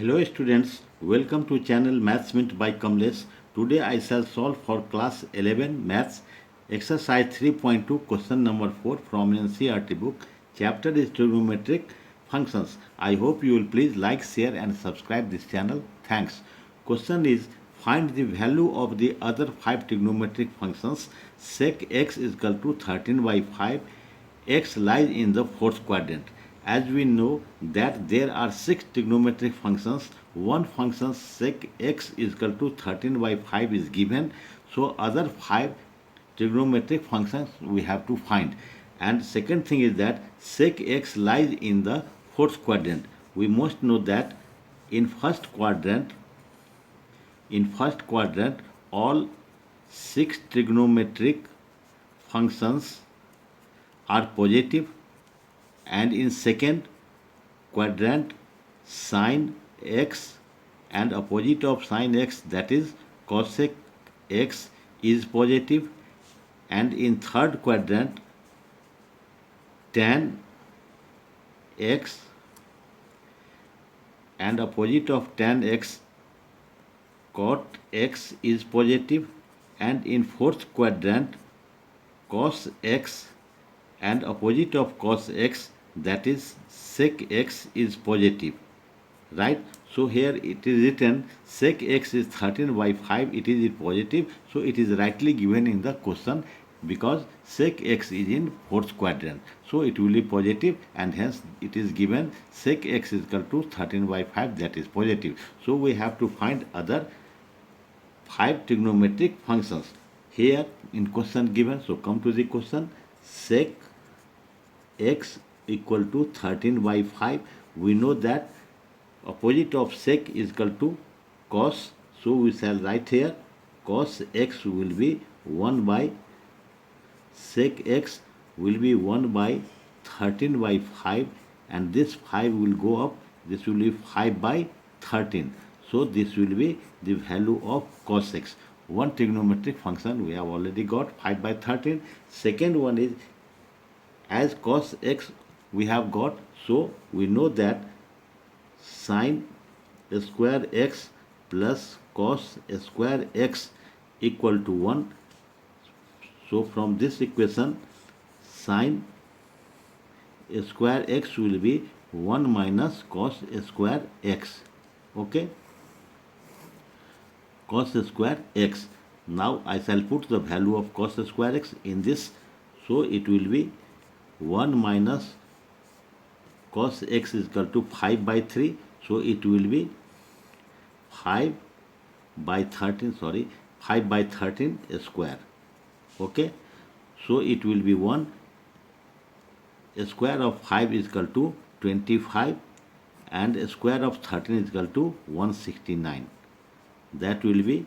Hello students, welcome to channel Maths Mint by Kamlesh. Today I shall solve for class 11 Maths exercise 3.2 question number 4 from NCERT book. Chapter is trigonometric functions. I hope you will please like, share and subscribe this channel. Thanks. Question is find the value of the other 5 trigonometric functions. Sec x is equal to 13 by 5. X lies in the fourth quadrant. As we know that there are 6 trigonometric functions, one function sec x is equal to 13 by 5 is given. So other 5 trigonometric functions we have to find. And second thing is that sec x lies in the fourth quadrant. We must know that in first quadrant all 6 trigonometric functions are positive, and in second quadrant sine x and opposite of sine x, that is cosec x, is positive, and in third quadrant tan x and opposite of tan x, cot x, is positive, and in fourth quadrant cos x and opposite of cos x, that is sec x, is positive, right? So here it is written sec x is 13 by 5, it is positive, so it is rightly given in the question because sec x is in fourth quadrant, so it will be positive, and hence it is given sec x is equal to 13 by 5, that is positive. So we have to find other 5 trigonometric functions here in question given. So come to the question. Sec x equal to 13 by 5. We know that opposite of sec is equal to cos, so we shall write here cos x will be 1 by sec x will be 1 by 13 by 5, and this 5 will go up, this will be 5 by 13, so this will be the value of cos x. One trigonometric function we have already got, 5 by 13. Second one is, as cos x we have got, so we know that sine square x plus cos square x equal to 1. So from this equation sine square x will be 1 minus cos square x. Okay, cos square x. Now I shall put the value of cos square x in this, so it will be 1 minus cos x is equal to 5 by 3, so it will be 5 by 13 square. Okay, so it will be 1 square of 5 is equal to 25, and square of 13 is equal to 169. That will be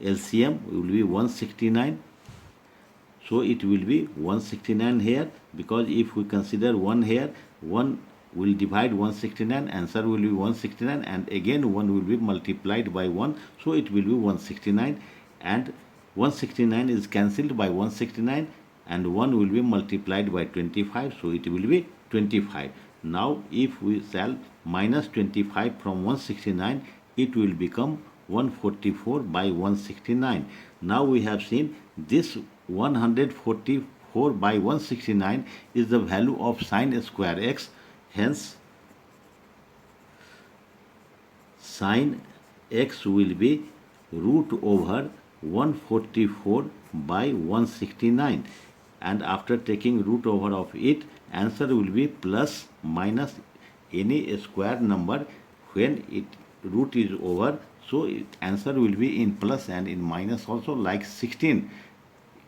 LCM will be 169. So it will be 169 here, because if we consider 1 here, 1 will divide 169, answer will be 169, and again 1 will be multiplied by 1, so it will be 169, and 169 is cancelled by 169, and 1 will be multiplied by 25, so it will be 25. Now if we shall minus 25 from 169, it will become 144 by 169. Now we have seen this 144 by 169 is the value of sine square x, hence sine x will be root over 144 by 169, and after taking root over of it, answer will be plus minus any square number when it root is over, so answer will be in plus and in minus also, like 16.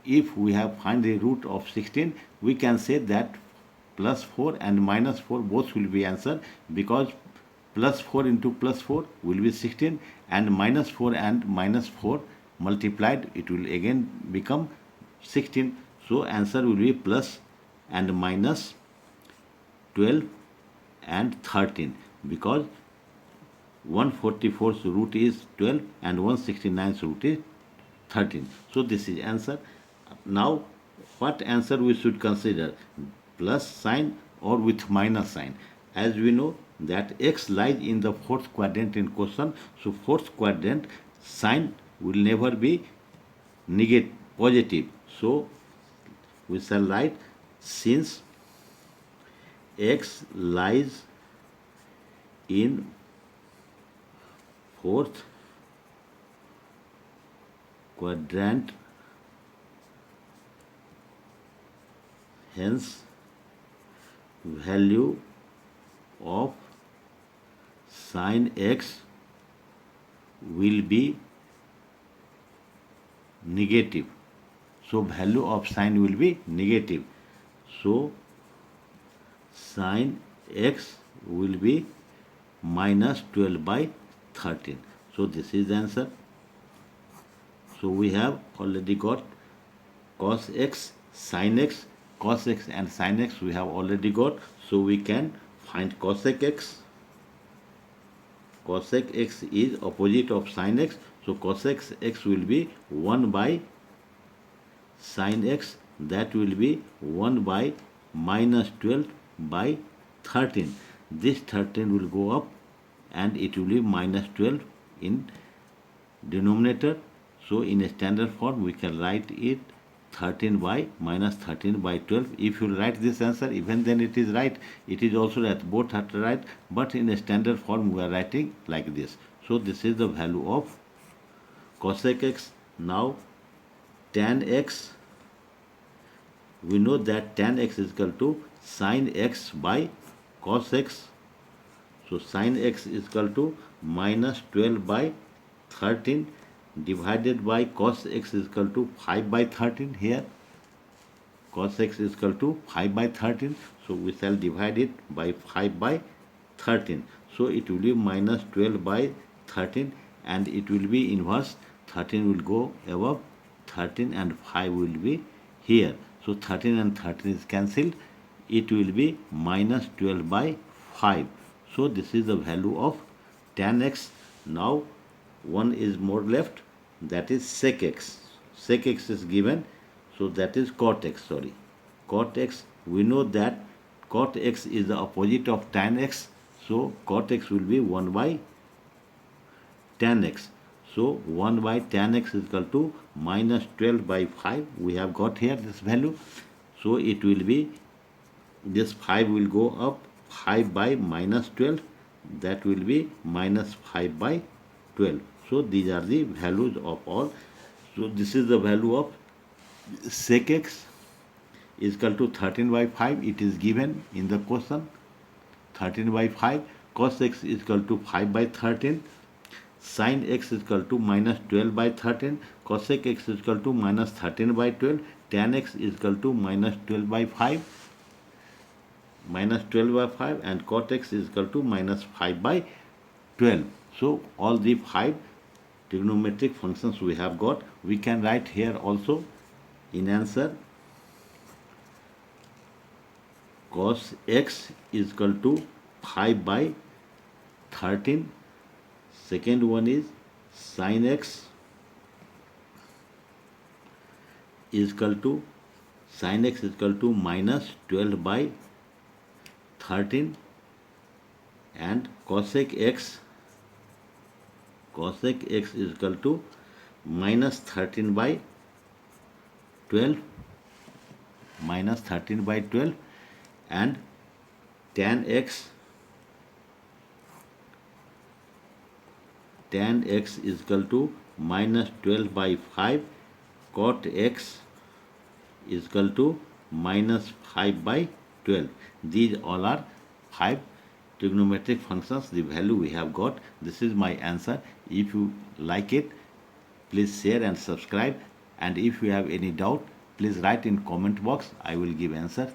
If we have find the root of 16, we can say that plus 4 and minus 4 both will be answer, because plus 4 into plus 4 will be 16, and minus 4 and minus 4 multiplied, it will again become 16. So answer will be plus and minus 12 and 13, because 144's root is 12 and 169's root is 13. So this is answer. Now what answer we should consider, plus sign or with minus sign? As we know that x lies in the fourth quadrant in question. So fourth quadrant sign will never be negative, positive. So we shall write, since x lies in fourth quadrant, hence value of sin x will be negative. So value of sin will be negative. So sin x will be minus 12 by 13. So this is the answer. So we have already got cos x, sin x, cos x and sin x we have already got. So we can find cosec x. Cosec x is opposite of sin x. So cosec x will be 1 by sin x, that will be 1 by minus 12 by 13. This 13 will go up and it will be minus 12 in denominator. So in a standard form we can write it 13 by minus 13 by 12. If you write this answer, even then it is right. It is also right. Both are right. But in a standard form we are writing like this. So this is the value of cosec x. Now tan x, we know that tan x is equal to sin x by cos x. So sin x is equal to minus 12 by 13 divided by cos x is equal to 5 by 13 here. Cos x is equal to 5 by 13. So we shall divide it by 5 by 13. So it will be minus 12 by 13 and it will be inverse. 13 will go above 13 and 5 will be here. So 13 and 13 is cancelled. It will be minus 12 by 5. So this is the value of tan x. Now one is more left, that is sec x. Sec x is given, so that is cot x, sorry. Cot x, we know that cot x is the opposite of tan x. So cot x will be 1 by tan x. So 1 by tan x is equal to minus 12 by 5. We have got here this value. So it will be, this 5 will go up, 5 by minus 12. That will be minus 5 by 12. So these are the values of all. So this is the value of sec x is equal to 13 by 5. It is given in the question. 13 by 5. Cos x is equal to 5 by 13. Sin x is equal to minus 12 by 13. Cosec x is equal to minus 13 by 12. Tan x is equal to minus 12 by 5. Minus 12 by 5 and cot x is equal to minus 5 by 12. So all the 5 trigonometric functions we have got. We can write here also in answer, cos x is equal to 5 by 13. Second one is sin x is equal to, sin x is equal to minus 12 by 13 and cosec x is equal to minus 13 by 12, minus 13 by 12 and tan x is equal to minus 12 by 5. Cot x is equal to minus 5 by 12. These all are 5 trigonometric functions, the value we have got. This is my answer. If you like it, please share and subscribe. And if you have any doubt, please write in comment box. I will give answer.